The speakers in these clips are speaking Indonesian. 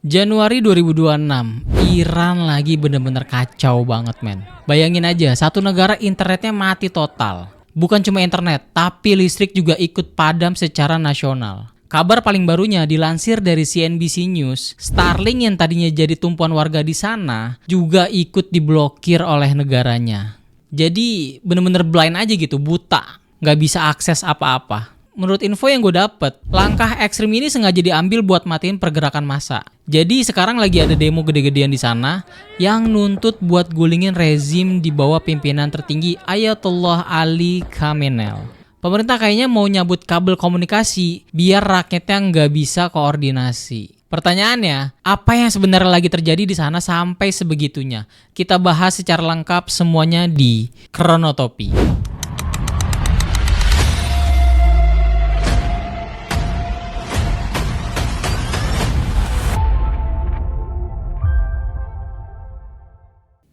Januari 2026, Iran lagi bener-bener kacau banget men. Bayangin aja, satu negara internetnya mati total. Bukan cuma internet, tapi listrik juga ikut padam secara nasional. Kabar paling barunya dilansir dari CNBC News, Starlink yang tadinya jadi tumpuan warga di sana juga ikut diblokir oleh negaranya. Jadi bener-bener blind aja gitu, buta, nggak bisa akses apa-apa. Menurut info yang gue dapet, langkah ekstrim ini sengaja diambil buat matiin pergerakan massa. Jadi sekarang lagi ada demo gede-gedean di sana yang nuntut buat gulingin rezim di bawah pimpinan tertinggi Ayatollah Ali Khamenei. Pemerintah kayaknya mau nyabut kabel komunikasi biar rakyatnya nggak bisa koordinasi. Pertanyaannya, apa yang sebenarnya lagi terjadi di sana sampai sebegitunya? Kita bahas secara lengkap semuanya di Kronotopi.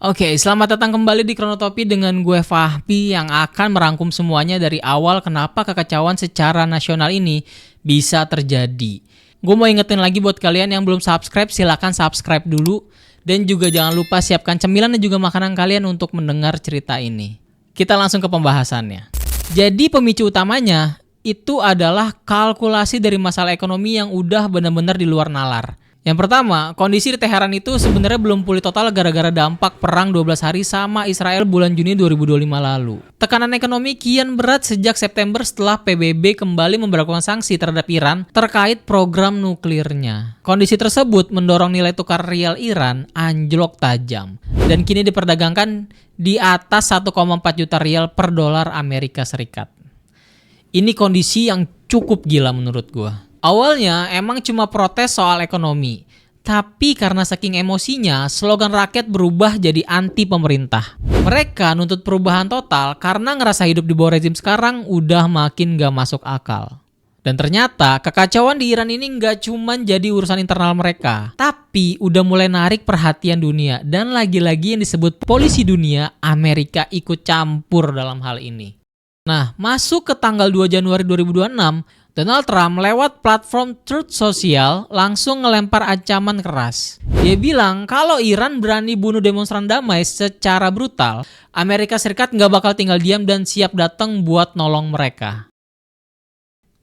Oke, selamat datang kembali di Kronotopi dengan gue Fahmi yang akan merangkum semuanya dari awal kenapa kekacauan secara nasional ini bisa terjadi. Gue mau ingetin lagi buat kalian yang belum subscribe, silakan subscribe dulu. Dan juga jangan lupa siapkan cemilan dan juga makanan kalian untuk mendengar cerita ini. Kita langsung ke pembahasannya. Jadi pemicu utamanya itu adalah kalkulasi dari masalah ekonomi yang udah benar-benar di luar nalar. Yang pertama, kondisi di Teheran itu sebenarnya belum pulih total gara-gara dampak perang 12 hari sama Israel bulan Juni 2025 lalu. Tekanan ekonomi kian berat sejak September setelah PBB kembali memberlakukan sanksi terhadap Iran terkait program nuklirnya. Kondisi tersebut mendorong nilai tukar rial Iran anjlok tajam dan kini diperdagangkan di atas 1,4 juta rial per dolar Amerika Serikat. Ini kondisi yang cukup gila menurut gua. Awalnya emang cuma protes soal ekonomi, tapi karena saking emosinya, slogan rakyat berubah jadi anti pemerintah. Mereka nuntut perubahan total karena ngerasa hidup di bawah rezim sekarang udah makin gak masuk akal. Dan ternyata kekacauan di Iran ini gak cuma jadi urusan internal mereka, tapi udah mulai narik perhatian dunia. Dan lagi-lagi yang disebut polisi dunia, Amerika ikut campur dalam hal ini. Nah, masuk ke tanggal 2 Januari 2026, Donald Trump lewat platform Truth Social langsung ngelempar ancaman keras. Dia bilang kalau Iran berani bunuh demonstran damai secara brutal, Amerika Serikat nggak bakal tinggal diam dan siap datang buat nolong mereka.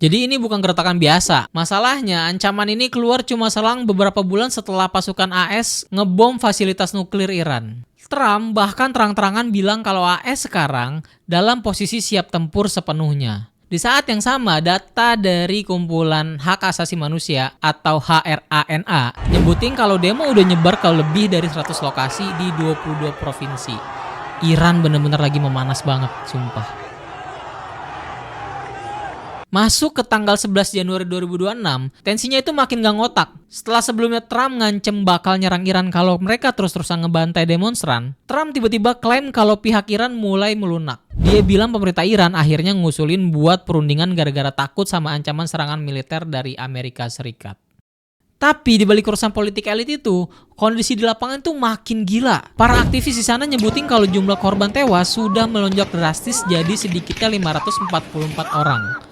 Jadi ini bukan gertakan biasa. Masalahnya ancaman ini keluar cuma selang beberapa bulan setelah pasukan AS ngebom fasilitas nuklir Iran. Trump bahkan terang-terangan bilang kalau AS sekarang dalam posisi siap tempur sepenuhnya. Di saat yang sama, data dari kumpulan hak asasi manusia atau HRANA nyebutin kalau demo udah nyebar ke lebih dari 100 lokasi di 22 provinsi. Iran bener-bener lagi memanas banget, sumpah. Masuk ke tanggal 11 Januari 2026, tensinya itu makin gak ngotak. Setelah sebelumnya Trump ngancem bakal nyerang Iran kalau mereka terus-terusan ngebantai demonstran, Trump tiba-tiba klaim kalau pihak Iran mulai melunak. Dia bilang pemerintah Iran akhirnya ngusulin buat perundingan gara-gara takut sama ancaman serangan militer dari Amerika Serikat. Tapi di balik urusan politik elit itu, kondisi di lapangan tuh makin gila. Para aktivis di sana nyebutin kalau jumlah korban tewas sudah melonjak drastis jadi sedikitnya 544 orang.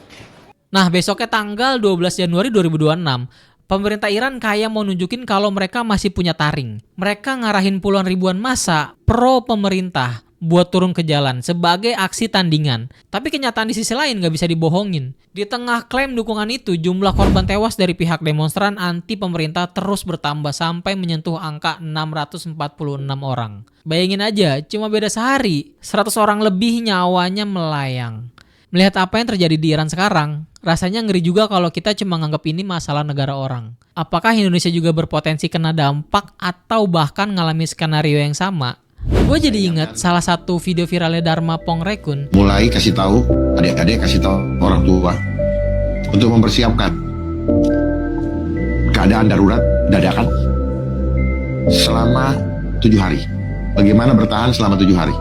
Nah, besoknya tanggal 12 Januari 2026, pemerintah Iran kayak mau nunjukin kalau mereka masih punya taring. Mereka ngarahin puluhan ribuan massa pro pemerintah buat turun ke jalan sebagai aksi tandingan. Tapi kenyataan di sisi lain gak bisa dibohongin. Di tengah klaim dukungan itu, jumlah korban tewas dari pihak demonstran anti pemerintah terus bertambah sampai menyentuh angka 646 orang. Bayangin aja, cuma beda sehari, 100 orang lebih nyawanya melayang. Melihat apa yang terjadi di Iran sekarang, rasanya ngeri juga kalau kita cuma nganggap ini masalah negara orang. Apakah Indonesia juga berpotensi kena dampak atau bahkan ngalami skenario yang sama? Gue jadi ingat salah satu video viralnya Dharma Pongrekun. Mulai kasih tahu adik-adik, kasih tahu orang tua untuk mempersiapkan keadaan darurat dadakan selama 7 hari. Bagaimana bertahan selama 7 hari?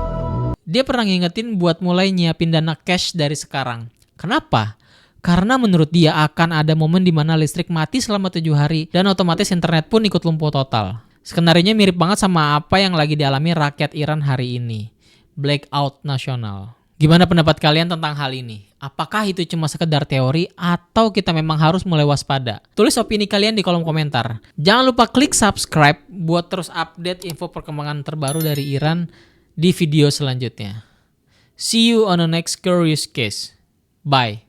Dia pernah ngingetin buat mulai nyiapin dana cash dari sekarang. Kenapa? Karena menurut dia akan ada momen di mana listrik mati selama 7 hari dan otomatis internet pun ikut lumpuh total. Skenarionya mirip banget sama apa yang lagi dialami rakyat Iran hari ini. Blackout nasional. Gimana pendapat kalian tentang hal ini? Apakah itu cuma sekedar teori atau kita memang harus mulai waspada? Tulis opini kalian di kolom komentar. Jangan lupa klik subscribe buat terus update info perkembangan terbaru dari Iran di video selanjutnya. See you on the next curious case. Bye.